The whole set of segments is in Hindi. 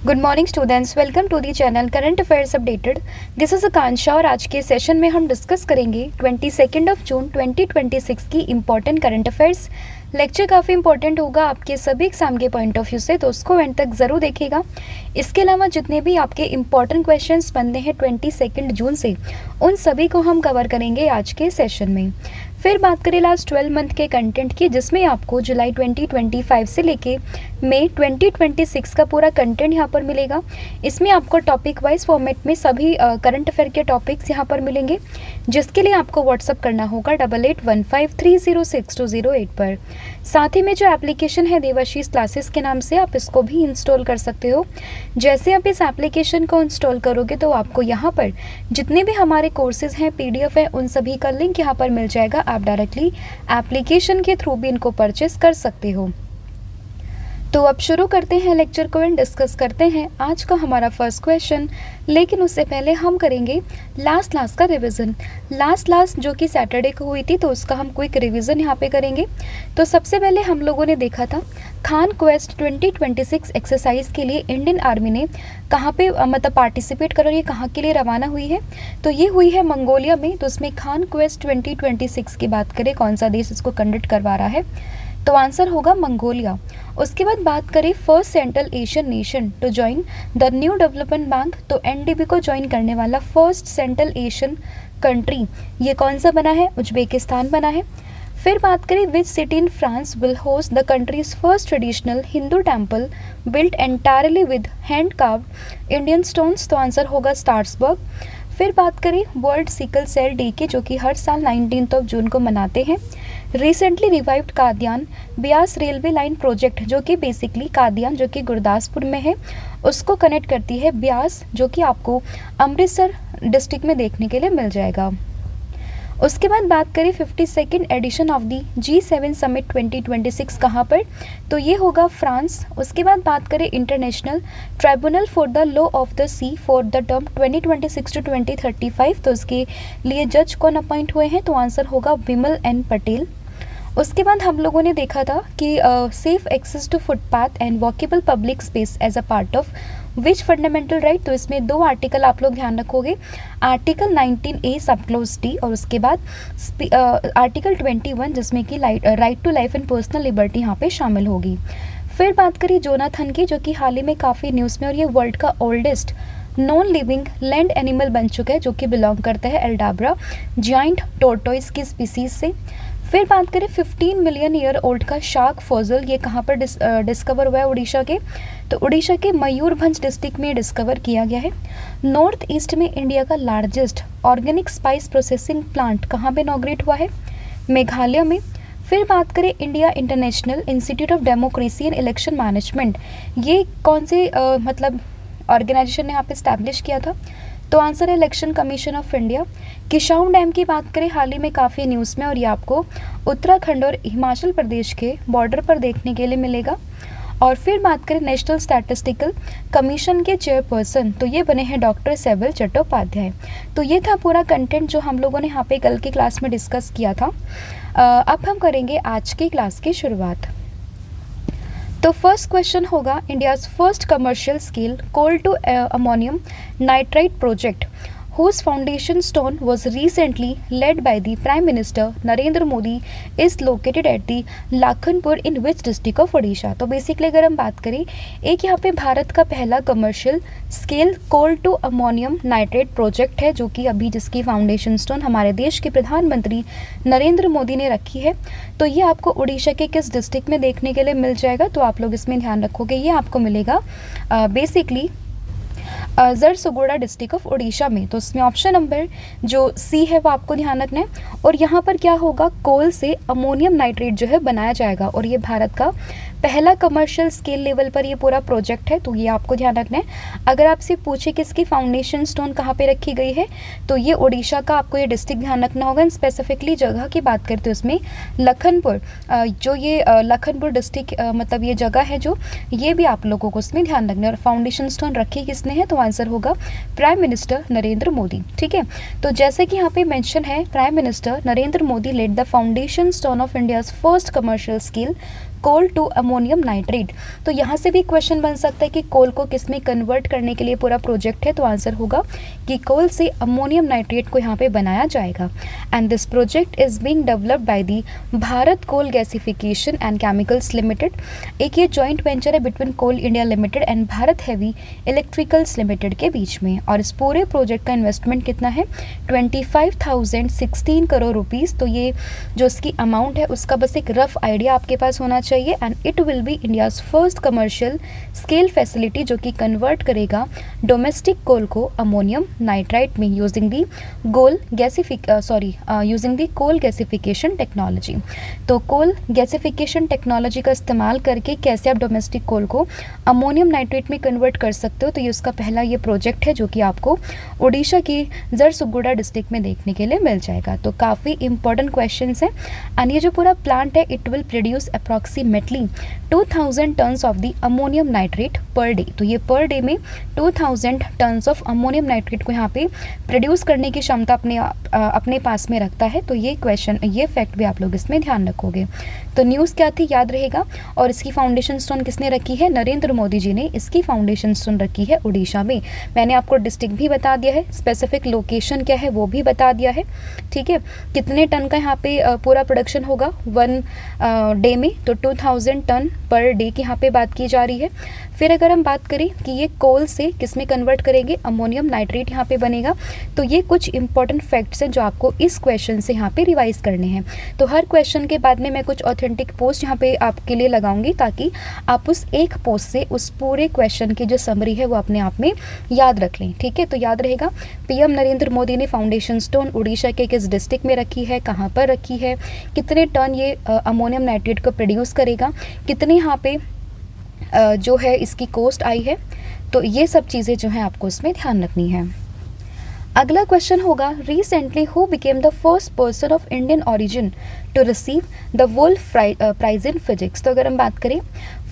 Good morning students, welcome to the channel current affairs updated. This is Akanksha और आज के सेशन में हम डिस्कस करेंगे 22 जून 2026 की इम्पॉर्टेंट करंट अफेयर्स। लेक्चर काफ़ी इंपॉर्टेंट होगा आपके सभी एग्जाम के पॉइंट ऑफ व्यू से, तो उसको एंड तक ज़रूर देखिएगा। इसके अलावा जितने भी आपके इम्पॉर्टेंट क्वेश्चंस बनते हैं 22 जून से, उन सभी को हम कवर करेंगे आज के सेशन में। फिर बात करें लास्ट 12 मंथ के कंटेंट की, जिसमें आपको जुलाई 2025 से लेके मई 2026 का पूरा कंटेंट यहाँ पर मिलेगा। इसमें आपको टॉपिक वाइज फॉर्मेट में सभी करंट अफेयर के टॉपिक्स यहाँ पर मिलेंगे, जिसके लिए आपको व्हाट्सअप करना होगा 8815306208 पर। साथ ही में जो एप्लीकेशन है देवाशीष क्लासेस के नाम से, आप इसको भी इंस्टॉल कर सकते हो। जैसे आप इस एप्लीकेशन को इंस्टॉल करोगे तो आपको यहाँ पर जितने भी हमारे कोर्सेज हैं, PDF है, उन सभी का लिंक यहाँ पर मिल जाएगा। आप डायरेक्टली एप्लीकेशन के थ्रू भी इनको परचेस कर सकते हो। तो अब शुरू करते हैं लेक्चर को एंड डिस्कस करते हैं आज का हमारा फर्स्ट क्वेश्चन। लेकिन उससे पहले हम करेंगे लास्ट क्लास का रिवीजन। लास्ट जो कि सैटरडे को हुई थी, तो उसका हम क्विक रिवीजन यहाँ पे करेंगे। तो सबसे पहले हम लोगों ने देखा था खान क्वेस्ट 2026 एक्सरसाइज के लिए इंडियन आर्मी ने कहाँ पे मतलब पार्टिसिपेट कर रही है, कहाँ के लिए रवाना हुई है। तो ये हुई है मंगोलिया में। तो उसमें खान क्वेस्ट 2026 की बात करें, कौन सा देश इसको कंडक्ट करवा रहा है, तो आंसर होगा मंगोलिया। उसके बाद बात करें first Central Asian nation to join the New Development Bank, तो NDB को ज्वाइन करने वाला फर्स्ट सेंट्रल एशियन कंट्री ये कौन सा बना है, उज्बेकिस्तान बना है। फिर बात करें which city in France will host the countries first traditional Hindu temple built entirely with hand carved Indian stones, तो आंसर होगा स्ट्रासबर्ग। फिर बात करें वर्ल्ड सिकल सेल डे की, जो कि हर साल 19 जून को मनाते हैं। Recently revived Qadian Beas railway line project, जो कि बेसिकली कादियान जो कि गुरदासपुर में है, उसको कनेक्ट करती है ब्यास, जो कि आपको अमृतसर डिस्ट्रिक्ट में देखने के लिए मिल जाएगा। उसके बाद बात करें 52nd addition of the G7 summit 2026 कहाँ पर, तो ये होगा फ्रांस। उसके बाद बात करें International Tribunal for the Law of the Sea for the term 2026 to 2035, तो उसके लिए जज कौन अपॉइंट हुए हैं, तो आंसर होगा विमल N पटेल। उसके बाद हम लोगों ने देखा था कि safe access to footpath and walkable public space as a part of which fundamental right, तो इसमें दो आर्टिकल आप लोग ध्यान रखोगे, आर्टिकल 19A सब क्लोज D, और उसके बाद आर्टिकल 21 जिसमें कि right to life and personal liberty यहाँ पे शामिल होगी। फिर बात करी जोनाथन की, जो कि हाल ही में काफ़ी न्यूज़ में, और ये वर्ल्ड का oldest non living land animal बन चुका है, जो कि बिलोंग करता है एल्डाब्रा जाइंट टोर्टोइस की स्पीसीज से। फिर बात करें 15 मिलियन ईयर ओल्ड का शार्क फॉसिल, ये कहाँ पर डिस्कवर हुआ है, उड़ीसा के, तो उड़ीसा के मयूरभंज डिस्ट्रिक्ट में डिस्कवर किया गया है। नॉर्थ ईस्ट में इंडिया का largest organic spice processing plant कहाँ पे इनॉग्रेट हुआ है, मेघालय में। फिर बात करें India international institute of democracy and election management, ये कौन से मतलब ऑर्गेनाइजेशन ने यहाँ पे इस्टेब्लिश किया था, तो आंसर है election commission of India. Kishau dam की बात करें, हाल ही में काफ़ी न्यूज़ में, और ये आपको उत्तराखंड और हिमाचल प्रदेश के बॉर्डर पर देखने के लिए मिलेगा। और फिर बात करें नेशनल स्टैटिस्टिकल कमीशन के चेयरपर्सन, तो ये बने हैं डॉक्टर सेबल चट्टोपाध्याय। तो ये था पूरा कंटेंट जो हम लोगों ने यहाँ पे कल की क्लास में डिस्कस किया था। अब हम करेंगे आज की क्लास की शुरुआत। तो फर्स्ट क्वेश्चन होगा India's first commercial scale coal to ammonium nitrite project whose foundation stone was recently laid by the Prime Minister Narendra Modi is located at the Lakhanpur in which district of Odisha। तो बेसिकली अगर हम बात करें, एक यहाँ पे भारत का पहला commercial scale coal to ammonium nitrate project है, जो कि अभी जिसकी फाउंडेशन स्टोन हमारे देश के प्रधानमंत्री नरेंद्र मोदी ने रखी है। तो ये आपको उड़ीसा के किस डिस्ट्रिक्ट में देखने के लिए मिल जाएगा, तो आप लोग इसमें ध्यान रखोगे, ये आपको मिलेगा बेसिकली जरसुगुड़ा डिस्ट्रिक्ट ऑफ उड़ीसा में। तो इसमें ऑप्शन नंबर जो C है वो आपको ध्यान रखना है। और यहाँ पर क्या होगा, कोल से अमोनियम नाइट्रेट जो है बनाया जाएगा, और ये भारत का पहला कमर्शियल स्केल लेवल पर ये पूरा प्रोजेक्ट है, तो ये आपको ध्यान रखना है। अगर आपसे पूछे कि इसकी फाउंडेशन स्टोन कहाँ पे रखी गई है, तो ये उड़ीसा का आपको ये डिस्ट्रिक्ट ध्यान रखना होगा। स्पेसिफिकली जगह की बात करते हैं उसमें लखनपुर, जो ये लखनपुर डिस्ट्रिक्ट मतलब ये जगह है, जो ये भी आप लोगों को उसमें ध्यान रखना है। और फाउंडेशन स्टोन रखी किसने है, तो आंसर होगा प्राइम मिनिस्टर नरेंद्र मोदी। ठीक है, तो जैसे कि यहाँ पे मेंशन है, prime minister Narendra Modi laid the foundation stone of India's first commercial scale coal to ammonium nitrate. तो यहाँ से भी क्वेश्चन बन सकता है कि कोल को किस में कन्वर्ट करने के लिए पूरा प्रोजेक्ट है, तो आंसर होगा कि कोल से अमोनियम नाइट्रेट को यहाँ पे बनाया जाएगा। And this project is being developed by the Bharat Coal Gasification and Chemicals Limited. एक ये जॉइंट वेंचर है between Coal India Limited and Bharat Heavy Electricals Limited के बीच में। और इस पूरे प्रोजेक्ट का इन्वेस्टमेंट कितना है, 25,016 करोड़ रुपीज़। तो ये जो इसकी अमाउंट है उसका बस एक रफ आइडिया आपके पास होना चाहिए। And it will be India's first commercial scale facility जो कि कन्वर्ट करेगा डोमेस्टिक कोल को अमोनियम नाइट्राइट में using the coal gasification technology. तो कोल गैसिफिकेशन टेक्नोलॉजी का इस्तेमाल करके कैसे आप डोमेस्टिक कोल को अमोनियम नाइट्रेट में कन्वर्ट कर सकते हो, तो ये उसका पहला ये प्रोजेक्ट है जो कि आपको उड़ीसा की झरसुगुड़ा डिस्ट्रिक्ट में देखने के लिए मिल जाएगा। तो काफ़ी इंपॉर्टेंट क्वेश्चंस हैं। एंड ये जो पूरा प्लांट है it will produce approximately 2000 tons of the ammonium nitrate per day. तो ये पर डे में 2000 टन्स ऑफ अमोनियम नाइट्रेट को यहाँ पे प्रोड्यूस करने की क्षमता अपने पास में रखता है। तो ये क्वेश्चन, ये फैक्ट भी आप लोग इसमें ध्यान रखोगे। तो न्यूज़ क्या थी याद रहेगा। और इसकी फाउंडेशन स्टोन किसने रखी है, नरेंद्र मोदी जी ने इसकी फाउंडेशन स्टोन रखी है उड़ीसा में। मैंने आपको डिस्ट्रिक्ट भी बता दिया है, स्पेसिफिक लोकेशन क्या है वो भी बता दिया है, ठीक है। कितने टन का यहाँ पे पूरा प्रोडक्शन होगा 1 डे में, तो 2000 टन पर डे की यहाँ पे बात की जा रही है। फिर अगर हम बात करें कि ये कोल से किस में कन्वर्ट करेंगे, अमोनियम नाइट्रेट यहाँ पे बनेगा। तो ये कुछ इंपॉर्टेंट फैक्ट्स हैं जो आपको इस क्वेश्चन से यहाँ पे रिवाइज करने हैं। तो हर क्वेश्चन के बाद में मैं कुछ ऑथेंटिक पोस्ट यहाँ पे आपके लिए लगाऊंगी ताकि आप उस एक पोस्ट से उस पूरे क्वेश्चन की जो समरी है वो अपने आप में याद रख लें, ठीक है। तो याद रहेगा, पीएम नरेंद्र मोदी ने फाउंडेशन स्टोन उड़ीसा के किस डिस्ट्रिक्ट में रखी है, कहाँ पर रखी है, कितने टन ये अमोनियम नाइट्रेट को प्रोड्यूस करेगा, कितने यहाँ पे जो है इसकी कॉस्ट आई है। तो ये सब चीज़ें जो हैं आपको इसमें ध्यान रखनी है। अगला क्वेश्चन होगा, recently who became the first person of Indian origin to receive the Wolf Prize in physics. तो अगर हम बात करें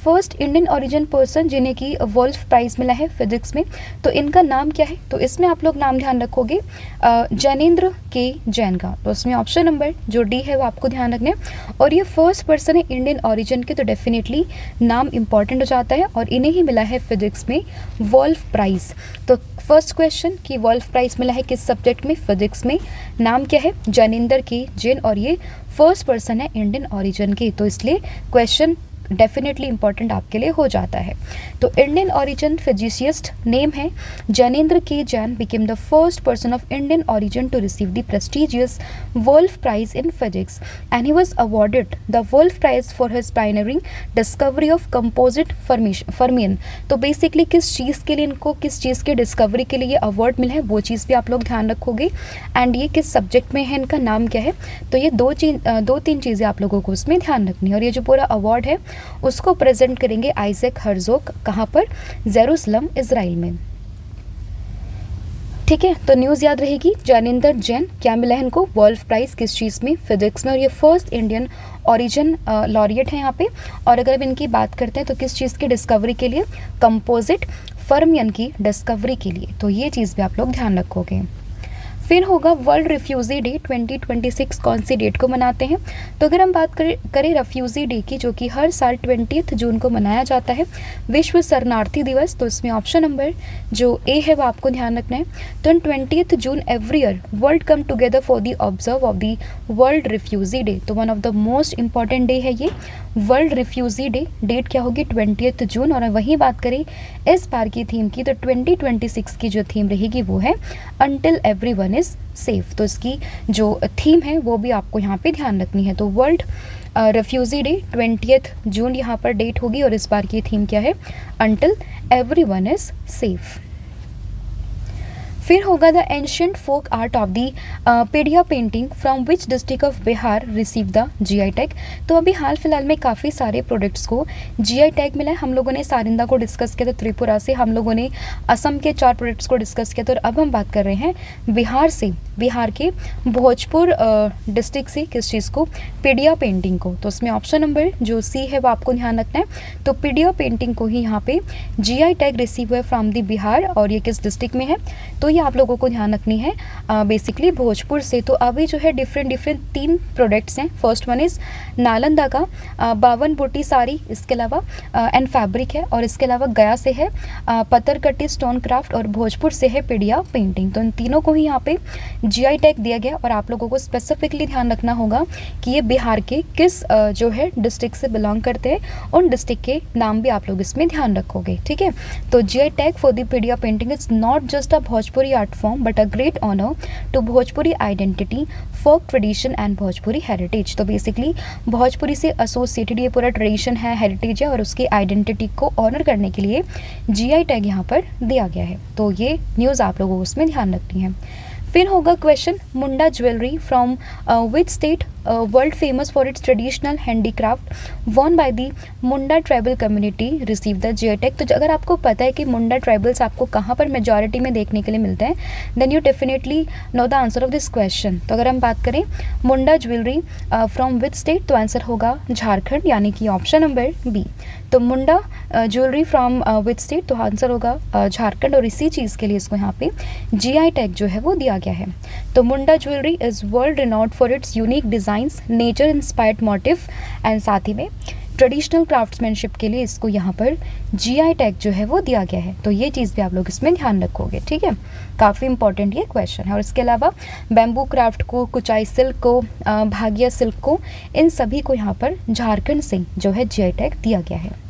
फर्स्ट इंडियन ओरिजिन पर्सन जिन्हें की वुल्फ प्राइज़ मिला है फिजिक्स में, तो इनका नाम क्या है, तो इसमें आप लोग नाम ध्यान रखोगे जैनेंद्र के जैन का। तो इसमें ऑप्शन नंबर जो डी है वो आपको ध्यान रखना है। और ये फर्स्ट पर्सन है इंडियन ओरिजिन के, तो डेफिनेटली नाम इंपॉर्टेंट हो जाता है और इन्हें ही मिला है फिजिक्स में वुल्फ प्राइज़। तो फर्स्ट क्वेश्चन कि वुल्फ प्राइज़ मिला है किस सब्जेक्ट में, फिजिक्स में, नाम क्या है, जैनेंद्र के जैन, और ये फर्स्ट पर्सन है इंडियन ओरिजिन के। तो इसलिए क्वेश्चन डेफिनेटली इंपॉर्टेंट आपके लिए हो जाता है। तो इंडियन ओरिजिन फिजिसिस्ट नेम है Jainendra K Jain, became the first person of Indian origin to receive the prestigious Wolf Prize in physics and he was awarded the Wolf Prize for his pioneering discovery of composite fermion. तो बेसिकली किस चीज़ के लिए इनको, किस चीज़ के डिस्कवरी के लिए ये अवार्ड मिला है वो चीज़ भी आप लोग ध्यान रखोगे। एंड ये किस सब्जेक्ट में है, इनका नाम क्या है, तो ये दो तीन चीज़ें आप लोगों को उसमें ध्यान रखनी है। और ये जो पूरा अवार्ड है उसको प्रेजेंट करेंगे आइजैक हर्जोग, कहाँ पर, जेरूसलम इजराइल में, ठीक है। तो न्यूज़ याद रहेगी, जैनेंद्र जैन क्या मिला है इनको, वुल्फ प्राइज़ किस चीज़ में, फिजिक्स में, और ये फर्स्ट इंडियन ओरिजिन लॉरिएट है यहाँ पे। और अगर अब इनकी बात करते हैं तो किस चीज़ की डिस्कवरी के लिए, कंपोजिट फर्मियन की डिस्कवरी के लिए। तो ये चीज़ भी आप लोग ध्यान रखोगे। फिर होगा वर्ल्ड रिफ्यूज़ी डे 2026 कौन सी डेट को मनाते हैं, तो अगर हम बात करें रिफ्यूज़ी डे की, जो कि हर साल 20 जून को मनाया जाता है, विश्व शरणार्थी दिवस। तो इसमें ऑप्शन नंबर जो ए है वो आपको ध्यान रखना है। तो 20 June every year world come together for the observe of the world refugee day. तो one of the most important day है ये वर्ल्ड रिफ्यूज़ी डे। डेट क्या होगी, 20 जून। और वहीं बात करें इस बार की थीम की, तो 2026 की जो थीम रहेगी वो है अंटिल एवरीवन इज सेफ। तो इसकी जो थीम है वो भी आपको यहाँ पे ध्यान रखनी है। तो वर्ल्ड रिफ्यूज़ी डे 20 जून यहाँ पर डेट होगी और इस बार की थीम क्या है, अंटिल एवरीवन इज सेफ। फिर होगा the ancient folk art of the पेडिया painting from which district of Bihar receive the GI tag. तो अभी हाल फिलहाल में काफ़ी सारे प्रोडक्ट्स को जीआई टैग मिला है। हम लोगों ने सारिंदा को डिस्कस किया था, त्रिपुरा से हम लोगों ने असम के 4 प्रोडक्ट्स को डिस्कस किया था, और अब हम बात कर रहे हैं बिहार से, बिहार के भोजपुर डिस्ट्रिक्ट से किस चीज़ को, पेडिया पेंटिंग को। तो उसमें ऑप्शन नंबर जो सी है वो आपको ध्यान रखना है। तो पेडिया पेंटिंग को ही यहाँ पे जीआई टैग रिसीव हुआ फ्रॉम द बिहार, और ये किस डिस्ट्रिक्ट में है, तो ये आप लोगों को ध्यान रखनी है बेसिकली भोजपुर से। तो अभी जो है डिफरेंट 3 प्रोडक्ट्स हैं। फर्स्ट वन इज़ नालंदा का 52 बूटी साड़ी, इसके अलावा एंड फैब्रिक है, और इसके अलावा गया से है पत्थरकट्टी स्टोन क्राफ्ट, और भोजपुर से है पिडिया पेंटिंग। तो इन तीनों को ही यहाँ पे GI टैग दिया गया, और आप लोगों को स्पेसिफिकली ध्यान रखना होगा कि ये बिहार के किस जो है डिस्ट्रिक्ट से बिलोंग करते हैं, उन डिस्ट्रिक्ट के नाम भी आप लोग इसमें ध्यान रखोगे, ठीक है। तो GI tag for the Pidiya painting is not just a Bhojpuri art form but a great honour to Bhojpuri identity, folk tradition and Bhojpuri heritage. तो बेसिकली भोजपुरी से एसोसिएटेड ये पूरा ट्रेडिशन है, हेरिटेज है, और उसकी आइडेंटिटी को ऑनर करने के लिए GI टैग यहाँ पर दिया गया है। तो ये न्यूज़ आप लोगों को उसमें ध्यान रखनी है। फिर होगा question, Munda jewellery from which state world famous for its traditional handicraft won by the Munda tribal community receive the GI tag. तो अगर आपको पता है कि मुंडा ट्राइबल्स आपको कहाँ पर मेजॉरिटी में देखने के लिए मिलते हैं, then you definitely know the answer of this question. तो अगर हम बात करें Munda jewellery from which state, तो आंसर होगा झारखंड, यानी कि ऑप्शन नंबर बी। तो Munda jewellery from which state, तो आंसर होगा झारखंड, और इसी चीज़ के लिए इसको यहाँ पे GI टैग जो है वो दिया गया है। तो Munda jewellery is world renowned for its unique designs, nature inspired motive and साथ ही में ट्रेडिशनल क्राफ्ट्समैनशिप के लिए इसको यहाँ पर GI टैग जो है वो दिया गया है। तो ये चीज़ भी आप लोग इसमें ध्यान रखोगे, ठीक है। काफ़ी इंपॉर्टेंट ये क्वेश्चन है। और इसके अलावा बैम्बू क्राफ्ट को, कुचाई सिल्क को, भागिया सिल्क को, इन सभी को यहाँ पर झारखंड से जो है GI टैग दिया गया है।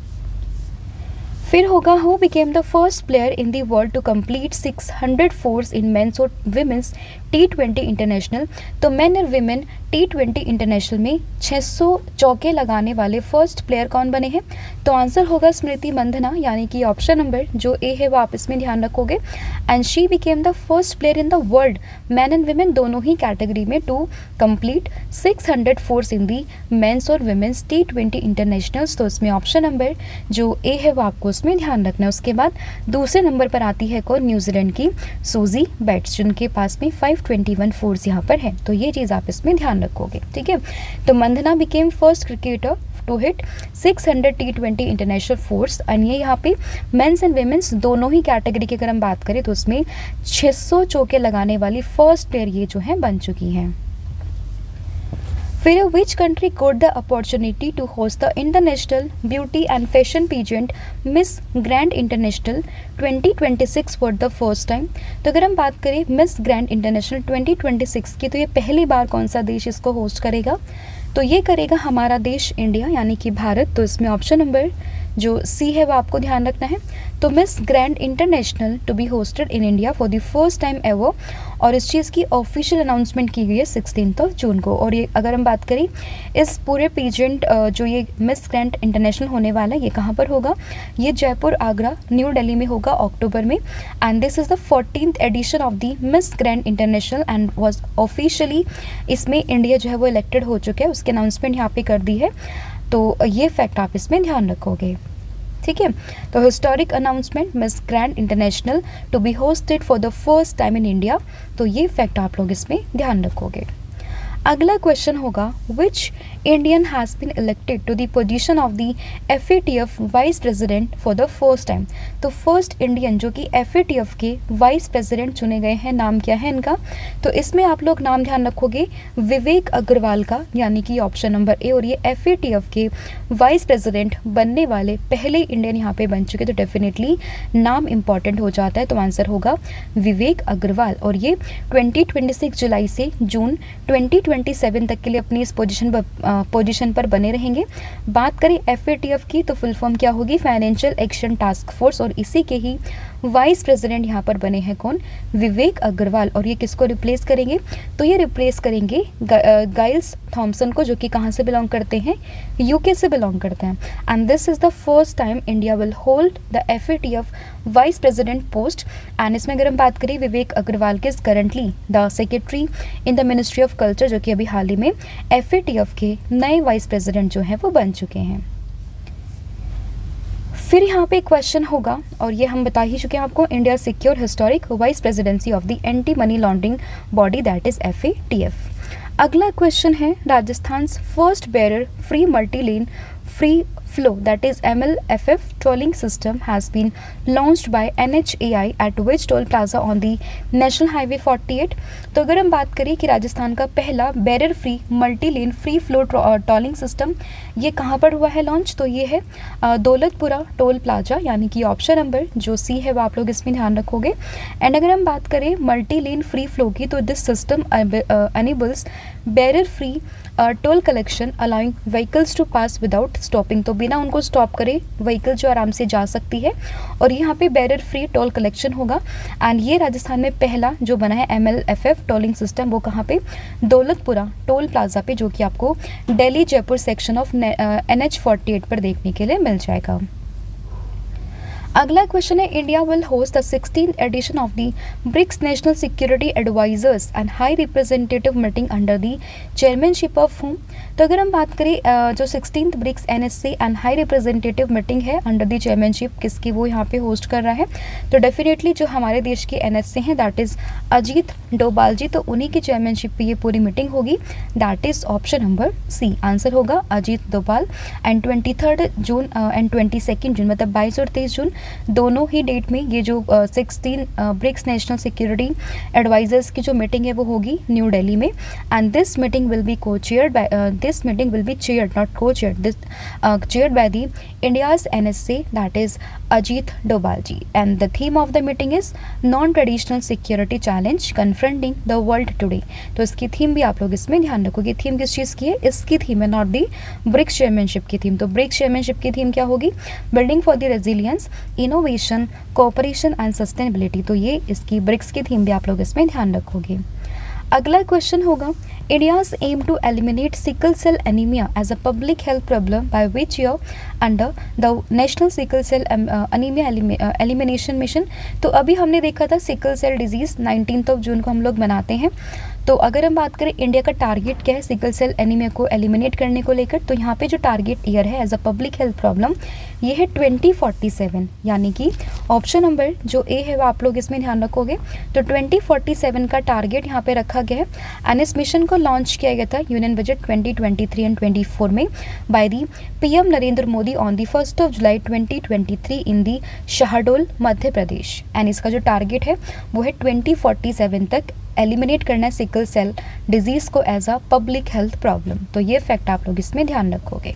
फिर होगा, who became the first player in the world to complete 600 fours in men's और विमेंस T20 इंटरनेशनल। तो मेन और विमेन T20 इंटरनेशनल में 600 चौके लगाने वाले फर्स्ट प्लेयर कौन बने हैं? तो आंसर होगा स्मृति मंधना, यानी कि ऑप्शन नंबर जो ए है वो आप इसमें ध्यान रखोगे। And she became the first player in the world, man and women दोनों ही कैटेगरी में, to complete 600 fours in the men's और विमेंस T20 इंटरनेशनल्स। तो इसमें ऑप्शन नंबर जो ए है वो आपको उसमें ध्यान रखना है। उसके बाद दूसरे नंबर पर आती है कौन? न्यूजीलैंड की सूजी बैट्स, जिनके पास में 521 फोर्स यहाँ पर है। तो ये चीज़ आप इसमें ध्यान रखोगे, ठीक है। तो Mandhana became first cricketer to hit 600 T20 international fours, and ये यहाँ पे मेंस एंड वेमेंस दोनों ही कैटेगरी की अगर हम बात करें तो उसमें 600 चौके लगाने वाली फर्स्ट प्लेयर ये जो है बन चुकी हैं। फिर which country got the opportunity to host the international beauty and fashion pageant Miss Grand International 2026 for the first time. तो अगर हम बात करें मिस ग्रैंड इंटरनेशनल 2026 की, तो ये पहली बार कौन सा देश इसको होस्ट करेगा? तो ये करेगा हमारा देश इंडिया, यानी कि भारत। तो इसमें ऑप्शन नंबर जो सी है वो आपको ध्यान रखना है। तो Miss Grand International to be hosted in India for the first time ever, और इस चीज़ की ऑफिशियल अनाउंसमेंट की गई है 16 जून को। और ये अगर हम बात करें इस पूरे पीजेंट जो ये मिस ग्रैंड इंटरनेशनल होने वाला है, ये कहाँ पर होगा? ये जयपुर, आगरा, न्यू दिल्ली में होगा अक्टूबर में। And this is the 14th edition of the Miss Grand International and was officially, इसमें इंडिया जो है वो इलेक्टेड हो चुका है, उसकी अनाउंसमेंट यहाँ पे कर दी है। तो ये फैक्ट आप इसमें ध्यान रखोगे, ठीक है। तो historic announcement Miss Grand International to be hosted for the first time in India, तो ये फैक्ट आप लोग इसमें ध्यान रखोगे। अगला क्वेश्चन होगा, which Indian has been elected to the position of the FATF vice president for the first time. तो फर्स्ट इंडियन जो कि FATF के वाइस प्रेसिडेंट चुने गए हैं, नाम क्या है इनका? तो इसमें आप लोग नाम ध्यान रखोगे विवेक अग्रवाल का, यानी कि ऑप्शन नंबर ए। और ये FATF के वाइस प्रेसिडेंट बनने वाले पहले इंडियन यहाँ पे बन चुके, तो डेफिनेटली नाम इंपॉर्टेंट हो जाता है। तो आंसर होगा विवेक अग्रवाल, और ये 2026 जुलाई से जून 2027 तक के लिए अपनी इस पोजीशन पर बने रहेंगे। बात करें FATF की, तो फुल फॉर्म क्या होगी? फाइनेंशियल एक्शन टास्क फोर्स, और इसी के ही वाइस प्रेसिडेंट यहाँ पर बने हैं कौन? विवेक अग्रवाल। और ये किसको रिप्लेस करेंगे? तो ये रिप्लेस करेंगे गाइल्स थॉम्सन को, जो कि कहाँ से बिलोंग करते हैं? UK से बिलोंग करते हैं। And this is the first time India will hold the FATF vice president post. And इसमें अगर हम बात करें विवेक अग्रवाल के, currently the secretary in the ministry of culture, जो कि अभी हाल ही में FATF के नए वाइस प्रेसिडेंट जो हैं वो बन चुके हैं। फिर यहाँ पे क्वेश्चन होगा, और ये हम बता ही चुके हैं आपको, India secure historic vice presidency of the anti money laundering body, that is FATF। अगला क्वेश्चन है, Rajasthan first bearer free multi lane free flow, that is MLFF tolling system has been launched by NHAI at which toll plaza on the National Highway 48? तो अगर हम बात करें कि राजस्थान का पहला barrier free multi lane free flow tolling system ये कहाँ पर हुआ है लॉन्च, तो ये है दौलतपुरा टोल प्लाजा, यानी कि ऑप्शन नंबर जो सी है वो आप लोग इसमें ध्यान रखोगे। एंड अगर हम बात करें मल्टी लेन फ्री फ्लो की, तो this system enables barrier free toll collection allowing vehicles to pass without stopping, तो बिना उनको स्टॉप करे व्हीकल जो आराम से जा सकती है, और यहाँ पे बैरियर फ्री टोल कलेक्शन होगा। एंड ये राजस्थान में पहला जो बना है MLFF टोलिंग सिस्टम, वो कहाँ पे, दौलतपुरा टोल प्लाजा पे, जो कि आपको Delhi Jaipur section of NH48 पर देखने के लिए मिल जाएगा। अगला क्वेश्चन है, India will host the 16th edition of the BRICS national security advisers and high representative meeting under the chairmanship of home. तो अगर हम बात करें जो 16th BRICS NSC and high representative meeting है अंडर द चेयरमैनशिप किसकी, वो यहाँ पे होस्ट कर रहा है, तो डेफिनेटली जो हमारे देश के NSC हैं दैट इज़ अजीत डोभाल जी, तो उन्हीं की चेयरमैनशिप पे ये पूरी मीटिंग होगी, that is option number C, answer होगा Ajit Doval. And 23 June and 22 June, मतलब 22 और 23 जून दोनों ही डेट में ये जो 16 ब्रिक्स नेशनल सिक्योरिटी एडवाइजर्स की जो मीटिंग है वो होगी न्यू दिल्ली में। And this meeting will be co-chaired by this meeting will be chaired, not co-chaired, this chaired by the India's NSC, that is Ajit Doval ji, and the theme of the meeting is non-traditional security challenge confronting the world today। तो इसकी थीम भी आप लोग इसमें ध्यान रखोगे, थीम किस चीज़ की है, इसकी थीम है नॉट दी ब्रिक्स चेयरमैनशिप की थीम। तो ब्रिक्स चेयरमैनशिप की थीम क्या होगी, building for the resilience innovation cooperation and sustainability, तो ये इसकी ब्रिक्स की थीम भी आप लोग इसमें ध्यान रखोगे। अगला क्वेश्चन होगा, India's aim to eliminate sickle cell anaemia as a public health problem by which year under the national sickle cell anaemia elimination mission. तो अभी हमने देखा था सिकल सेल डिजीज़ 19 जून को हम लोग मनाते हैं। तो अगर हम बात करें इंडिया का टारगेट क्या है सिकल सेल एनीमिया को एलिमिनेट करने को लेकर, तो यहाँ पे जो टारगेट ईयर है as a public health problem ये है 2047, यानी कि ऑप्शन नंबर जो ए है वो आप लोग इसमें ध्यान रखोगे। तो 2047 का टारगेट यहाँ पे रखा गया है एंड इस मिशन को लॉन्च किया गया था यूनियन बजट 2023 एंड 24 में by the PM Narendra Modi on the 1 July 2023 in the Shahdol Madhya Pradesh. And इसका जो टारगेट है वो है 2047 तक एलिमिनेट करना है सिकल सेल डिजीज़ को as a public health problem. तो ये फैक्ट आप लोग इसमें ध्यान रखोगे।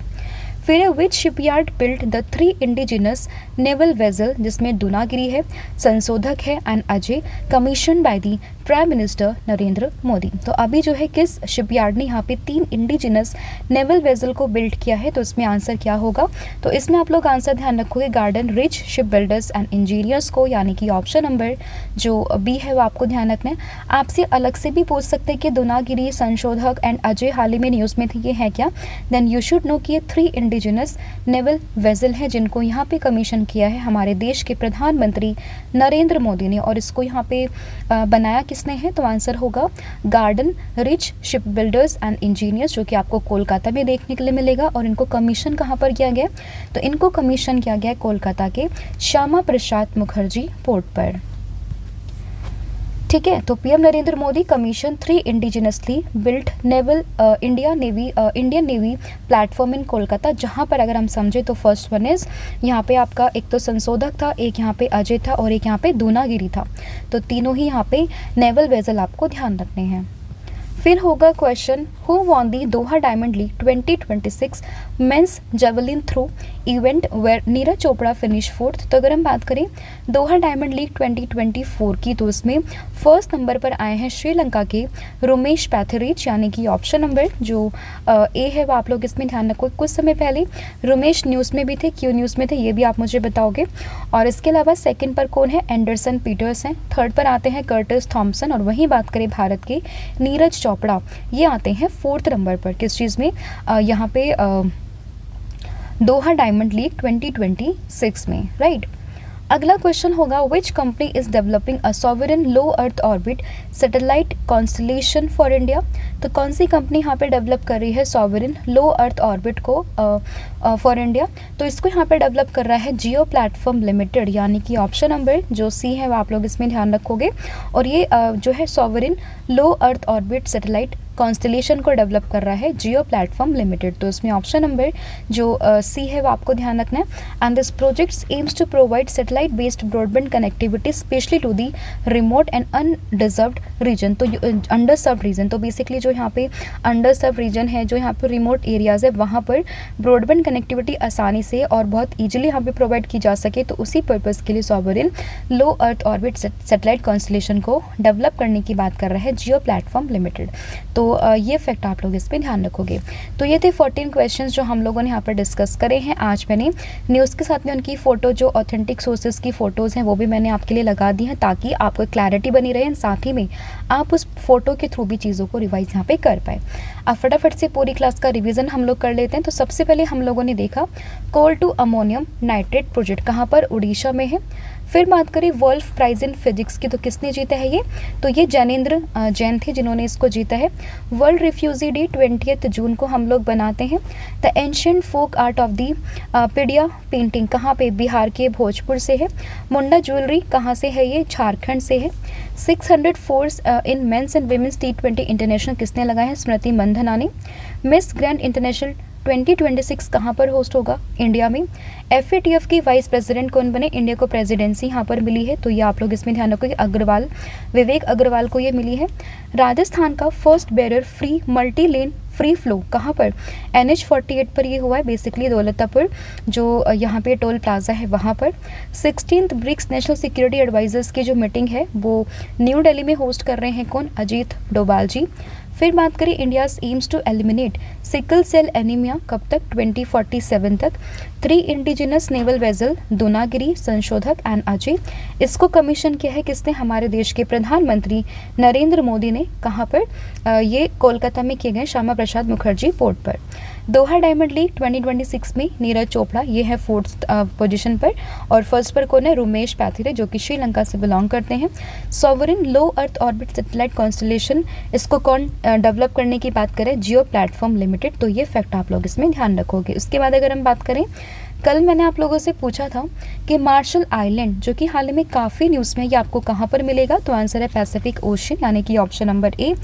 फिर है which shipyard built the 3 indigenous naval vessel, जिसमें दुनागिरी है, संशोधक है and Ajay, commission by the prime minister Narendra Modi. तो अभी जो है किस शिपयार्ड ने यहाँ पे 3 इंडिजिनस नेवल वेजल को बिल्ड किया है, तो इसमें आंसर क्या होगा, तो इसमें आप लोग आंसर ध्यान रखोगे garden rich ship builders and engineers को, यानी कि ऑप्शन नंबर जो बी है वो आपको ध्यान रखना है। आपसे अलग से भी पूछ सकते हैं कि दुनागिरी, संशोधक एंड अजय हाल ही में न्यूज़ में थी, ये है क्या, देन यू शुड नो कि ये 3 इंडिजिनस नेवल वेजल हैं जिनको यहाँ पे कमीशन किया है हमारे देश के प्रधानमंत्री नरेंद्र मोदी ने, और इसको यहाँ पे बनाया किसने है, तो आंसर होगा garden rich ship builders and engineers, जो कि आपको कोलकाता में देखने के लिए मिलेगा। और इनको कमीशन कहाँ पर किया गया, तो इनको कमीशन किया गया कोलकाता के श्यामा प्रसाद मुखर्जी पोर्ट पर। ठीक है, तो PM Narendra Modi commission 3 indigenously built naval Indian navy platform इन कोलकाता, जहाँ पर अगर हम समझे तो फर्स्ट वन इज़ यहाँ पे आपका एक तो संशोधक था, एक यहाँ पे अजय था और एक यहाँ पे दूनागिरी था। तो तीनों ही यहाँ पे नेवल वेजल आपको ध्यान रखने हैं। फिर होगा question, who won the Doha Diamond League 2026 men's javelin throw event where Neeraj Chopra finish 4th। तो अगर हम बात करें दोहा डायमंड लीग 2024 की, तो उसमें फर्स्ट नंबर पर आए हैं श्रीलंका के रोमेश पैथेरिच, यानी कि ऑप्शन नंबर जो ए है वो आप लोग इसमें ध्यान रखो। कुछ समय पहले रोमेश न्यूज़ में भी थे, क्यों न्यूज़ में थे ये भी आप मुझे बताओगे। और इसके अलावा सेकंड पर कौन है, एंडरसन पीटर्स हैं। थर्ड पर आते हैं कर्टिस थॉम्सन, और वहीं बात करें भारत के नीरज चोपड़ा, ये आते हैं 4th नंबर पर किस चीज़ में, यहाँ पे दोहा डायमंड लीग 2026 में, राइट। अगला क्वेश्चन होगा, which company is developing a sovereign low earth orbit satellite constellation for India. तो कौन सी कंपनी यहाँ पे डेवलप कर रही है सॉवरेन लो अर्थ ऑर्बिट को फॉर इंडिया, तो इसको यहाँ पे डेवलप कर रहा है जियो प्लेटफॉर्म लिमिटेड, यानी कि ऑप्शन नंबर जो सी है वो आप लोग इसमें ध्यान रखोगे। और ये जो है सॉवरेन लो अर्थ ऑर्बिट सैटेलाइट कॉन्स्टलेशन को डेवलप कर रहा है जियो प्लेटफॉर्म लिमिटेड। तो इसमें ऑप्शन नंबर जो सी है वो आपको ध्यान रखना है। And this projects aims to provide satellite based broadband connectivity specially to the remote and undeserved region. तो अंडर सर्व्ड रीजन, तो बेसिकली जो यहाँ पे अंडर सर्व्ड रीजन है, जो यहाँ पे रिमोट एरियाज है, वहाँ पर ब्रॉडबैंड कनेक्टिविटी आसानी से और बहुत ईजिली यहाँ पे प्रोवाइड की जा सके। तो उसी पर्पज़ के लिए सॉवरेन लो अर्थ ऑर्बिट सैटेलाइट कॉन्स्टलेशन को डेवलप करने की बात कर रहा है जियो प्लेटफॉर्म लिमिटेड। तो ये फैक्ट आप लोग इस पर ध्यान रखोगे। तो ये थे 14 क्वेश्चंस जो हम लोगों ने यहाँ पर डिस्कस करे हैं। आज मैंने न्यूज़ के साथ में उनकी फ़ोटो, जो ऑथेंटिक सोर्सेज की फ़ोटोज़ हैं, वो भी मैंने आपके लिए लगा दी हैं ताकि आपको क्लैरिटी बनी रहे, साथ ही में आप उस फोटो के थ्रू भी चीज़ों को रिवाइज यहाँ पे कर पाए। अब फटाफट से पूरी क्लास का रिवीजन हम लोग कर लेते हैं। तो सबसे पहले हम लोगों ने देखा कोल टू अमोनियम नाइट्रेट प्रोजेक्ट कहाँ पर, उड़ीसा में है। फिर बात करें वुल्फ प्राइज इन फिजिक्स की, तो किसने जीता है ये, तो ये जैनेंद्र जैन थे जिन्होंने इसको जीता है। वर्ल्ड रिफ्यूजी डे 20 जून को हम लोग बनाते हैं। The ancient folk art of the Pidiya painting कहाँ पे, बिहार के भोजपुर से है। मुंडा ज्वेलरी कहाँ से है, ये झारखंड से है। 600 fours in men's and women's T20 international किसने लगाए हैं, स्मृति मंधना ने। मिस ग्रैंड इंटरनेशनल 2026 कहाँ पर होस्ट होगा, इंडिया में। FATF की वाइस प्रेसिडेंट कौन बने, इंडिया को प्रेसिडेंसी यहाँ पर मिली है। तो ये आप लोग इसमें ध्यान रखो कि अग्रवाल, विवेक अग्रवाल को ये मिली है। राजस्थान का first barrier free multi lane free flow कहाँ पर, NH48 पर ये हुआ है, बेसिकली दौलतापुर जो यहाँ पे टोल प्लाजा है वहाँ पर। 16th BRICS national security advisers की जो मीटिंग है वो न्यू दिल्ली में होस्ट कर रहे हैं कौन, अजीत डोभाल जी। फिर बात करें India's aims to eliminate sickle cell anaemia कब तक, 2047 तक। 3 इंडिजिनस नेवल वेजल दूनागिरी संशोधक एंड अजय, इसको कमीशन किया है किसने, हमारे देश के प्रधानमंत्री नरेंद्र मोदी ने। कहाँ पर, ये कोलकाता में किए गए श्यामा प्रसाद मुखर्जी पोर्ट पर। दोहा डायमंड लीग 2026 में नीरज चोपड़ा ये है 4th पोजीशन पर, और फर्स्ट पर कौन है, रुमेश पैथिरे जो कि श्रीलंका से बिलोंग करते हैं। सॉवरेन लो अर्थ ऑर्बिट सैटेलाइट कॉन्स्टलेशन, इसको कौन डेवलप करने की बात करें, जियो प्लेटफॉर्म लिमिटेड। तो ये फैक्ट आप लोग इसमें ध्यान रखोगे। उसके बाद अगर हम बात करें, कल मैंने आप लोगों से पूछा था कि मार्शल आइलैंड जो कि हाल ही में काफ़ी न्यूज़ में, ये आपको कहाँ पर मिलेगा, तो आंसर है पैसिफिक ओशन, यानी कि ऑप्शन नंबर ए।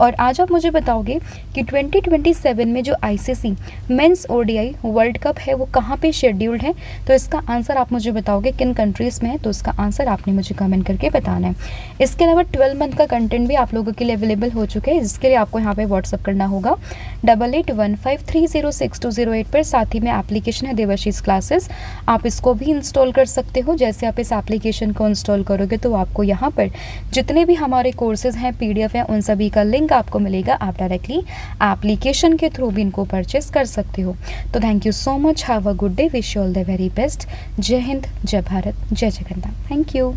और आज आप मुझे बताओगे कि 2027 में जो ICC men's ODI world cup है वो कहाँ पे शेड्यूल्ड है, तो इसका आंसर आप मुझे बताओगे किन कंट्रीज़ में है, तो इसका आंसर आपने मुझे कमेंट करके बताना है। इसके अलावा 12 मंथ का कंटेंट भी आप लोगों के लिए अवेलेबल हो चुके हैं, जिसके लिए आपको यहाँ पे व्हाट्सअप करना होगा 8815306208 पर। साथ ही में एप्लीकेशन है देवाशीष क्लासेस, आप इसको भी इंस्टॉल कर सकते हो। जैसे आप इस एप्लीकेशन को इंस्टॉल करोगे तो आपको यहाँ पर जितने भी हमारे कोर्सेज हैं, PDF हैं, उन सभी का लिंक आपको मिलेगा। आप डायरेक्टली एप्लीकेशन के थ्रू भी इनको परचेस कर सकते हो। तो thank you so much, have a good day, wish you all the very best. जय हिंद, जय भारत, जय जगन्नाथ। Thank you.